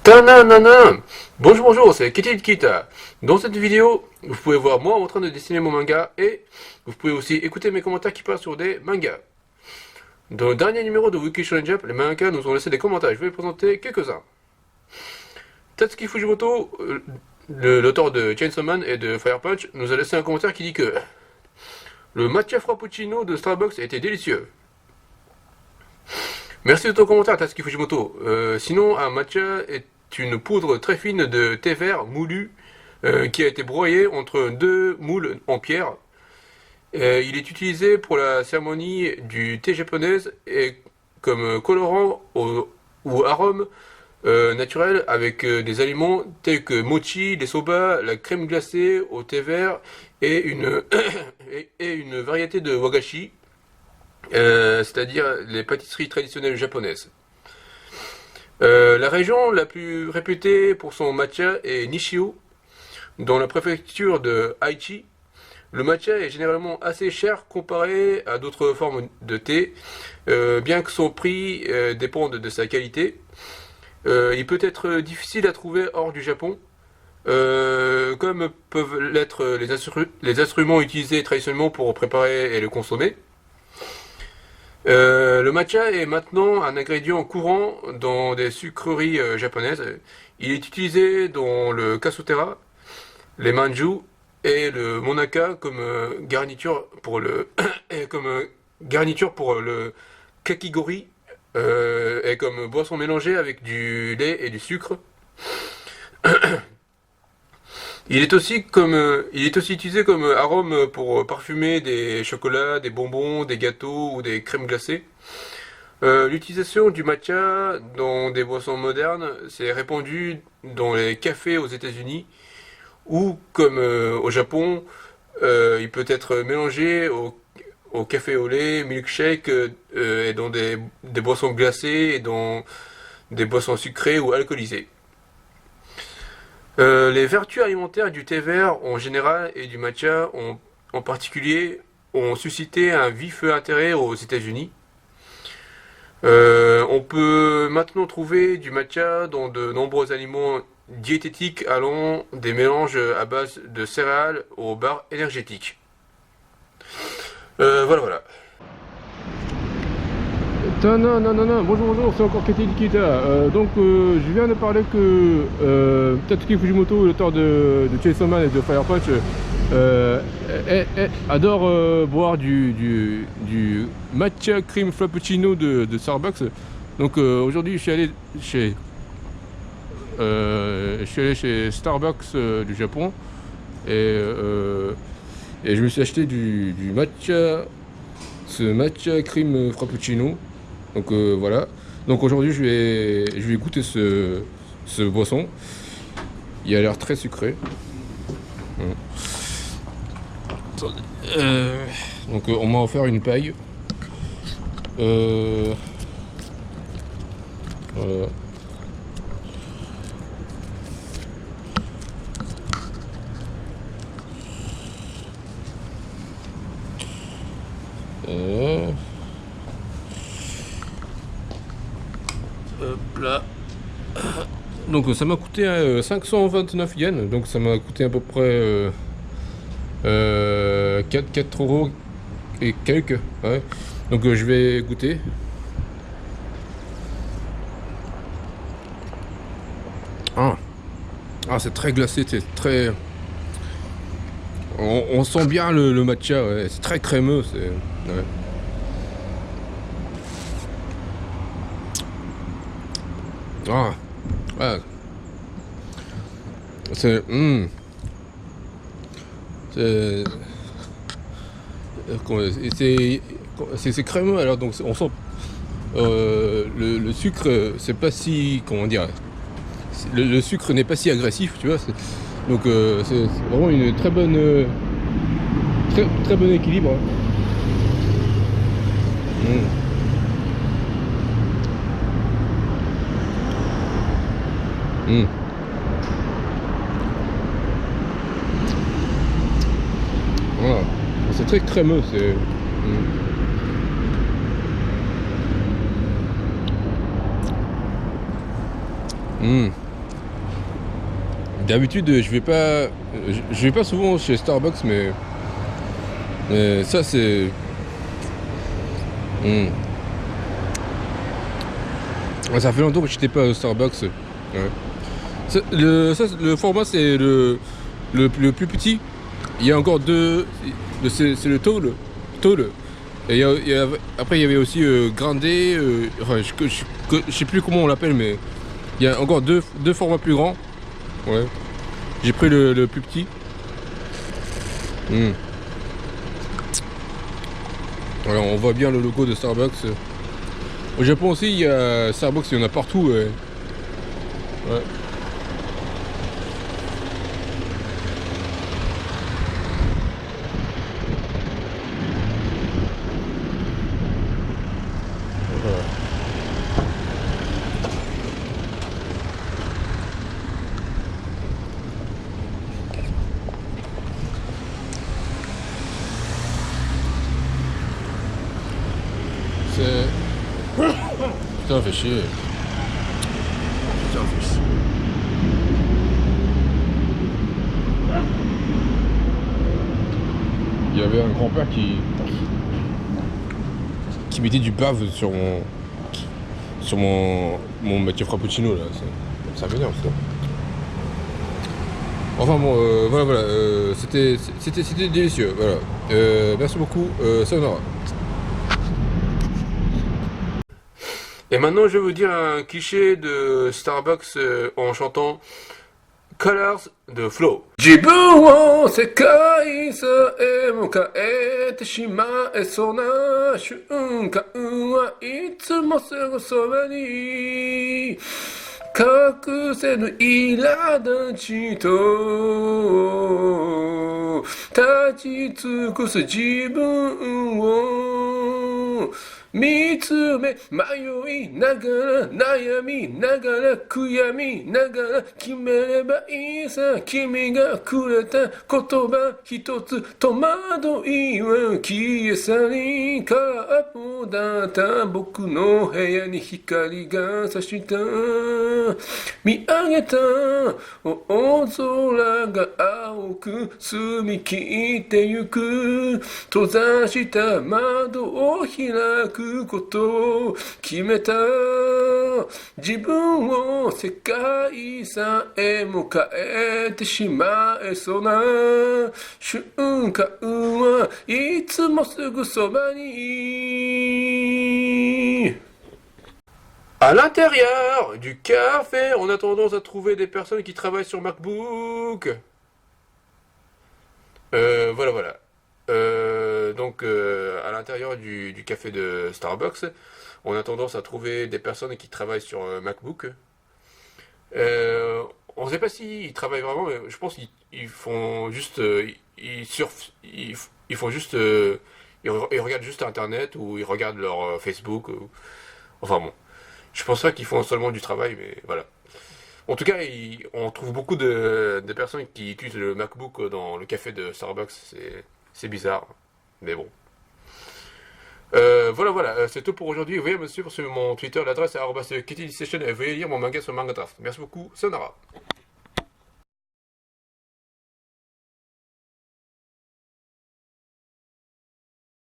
Tananana. Bonjour, bonjour, c'est Kitty Kita. Dans cette vidéo, vous pouvez voir moi en train de dessiner mon manga et vous pouvez aussi écouter mes commentaires qui parlent sur des mangas. Dans le dernier numéro de Wiki Shonen Jump, les mangas nous ont laissé des commentaires. Je vais vous présenter quelques-uns. Tatsuki Fujimoto, l'auteur de Chainsaw Man et de Fire Punch, nous a laissé un commentaire qui dit que le matcha frappuccino de Starbucks était délicieux. Merci de ton commentaire, Tatsuki Fujimoto. Sinon, un matcha est une poudre très fine de thé vert moulu qui a été broyée entre deux moules en pierre. Il est utilisé pour la cérémonie du thé japonaise et comme colorant ou arôme naturel avec des aliments tels que mochi, les soba, la crème glacée au thé vert et une, et une variété de wagashi, c'est-à-dire les pâtisseries traditionnelles japonaises. La région la plus réputée pour son matcha est Nishio, dans la préfecture de Aichi. Le matcha est généralement assez cher comparé à d'autres formes de thé, bien que son prix dépende de sa qualité. Il peut être difficile à trouver hors du Japon, comme peuvent l'être les instruments utilisés traditionnellement pour préparer et le consommer. Le matcha est maintenant un ingrédient courant dans des sucreries japonaises. Il est utilisé dans le kasutera, les manju et le monaka comme garniture pour le kakigori et comme boisson mélangée avec du lait et du sucre. Il est aussi utilisé comme arôme pour parfumer des chocolats, des bonbons, des gâteaux ou des crèmes glacées. L'utilisation du matcha dans des boissons modernes s'est répandue dans les cafés aux États-Unis ou comme au Japon, il peut être mélangé au café au lait, milkshake et dans des boissons glacées et dans des boissons sucrées ou alcoolisées. Les vertus alimentaires du thé vert en général et du matcha en particulier ont suscité un vif intérêt aux États-Unis. On peut maintenant trouver du matcha dans de nombreux aliments diététiques allant des mélanges à base de céréales aux barres énergétiques. Voilà. Non, bonjour, c'est encore Kate Nikita. Je viens de parler que Tatsuki Fujimoto, l'auteur de Chainsaw Man et de Fire Punch, adore boire du matcha cream frappuccino de Starbucks. Donc aujourd'hui, je suis allé chez Starbucks du Japon et je me suis acheté du matcha, ce matcha cream frappuccino. Donc voilà. Donc aujourd'hui je vais goûter ce boisson. Il a l'air très sucré. Donc on m'a offert une paille. Voilà. Hop là. Donc ça m'a coûté 529 yens, donc ça m'a coûté à peu près 4 euros et quelques. Ouais. Donc je vais goûter. C'est très glacé, c'est très. On sent bien le matcha, ouais. C'est très crémeux, c'est. Ouais. Ouais. C'est crémeux, alors donc on sent le sucre, c'est pas si, comment dire, le sucre n'est pas si agressif, tu vois. Donc c'est vraiment une très bonne, très bon équilibre. Voilà. C'est très crémeux, c'est. D'habitude, je vais pas souvent chez Starbucks, mais ça c'est. Hmm. Ouais, ça fait longtemps que j'étais pas au Starbucks. Ouais. Le format c'est le plus petit. Il y a encore deux. C'est le tall. Tall. Et après il y avait aussi Grindé. Enfin, je sais plus comment on l'appelle, mais il y a encore deux formats plus grands. Ouais. J'ai pris le plus petit. Hmm. Alors on voit bien le logo de Starbucks. Au Japon aussi, il y a Starbucks, il y en a partout. Ouais. Ouais. Voilà. C'est... Putain, fait chier. Putain, fait chier. Il y avait un grand-père qui mettait du bave sur mon matcha frappuccino là. Ça m'énerve ça. Enfin bon, voilà, c'était délicieux, voilà. Merci beaucoup, Sayonara. Et maintenant, je vais vous dire un cliché de Starbucks en chantant Colors de Flow. Jibun wo sekai sa e mo kaete shimae sona shunkan wa itsumo sugu soba ni kakusenu iradachi to tachitsukusu jibun wo 見つめ迷いながら悩みながら悔やみながら決めればいいさ君がくれた言葉一つ戸惑いは消え去り空っぽだった僕の部屋に光が差した見上げた大空が青く澄み切ってゆく閉ざした窓を開くことを決めた自分を世界さえも変えてしまえそうな瞬間はいつもすぐそばに À l'intérieur du café, on a tendance à trouver des personnes qui travaillent sur MacBook. Voilà. Donc, à l'intérieur du café de Starbucks, on a tendance à trouver des personnes qui travaillent sur MacBook. On ne sait pas s'ils travaillent vraiment, mais je pense qu'ils font juste, ils surfent, ils font juste, ils regardent juste Internet ou ils regardent leur Facebook. Enfin bon, je pense pas qu'ils font seulement du travail, mais voilà. En tout cas, on trouve beaucoup de personnes qui utilisent le MacBook dans le café de Starbucks. C'est bizarre, mais bon. Voilà, c'est tout pour aujourd'hui. Veuillez me suivre sur mon Twitter, l'adresse est @kitty session et veuillez lire mon manga sur Manga Draft. Merci beaucoup, Sonara.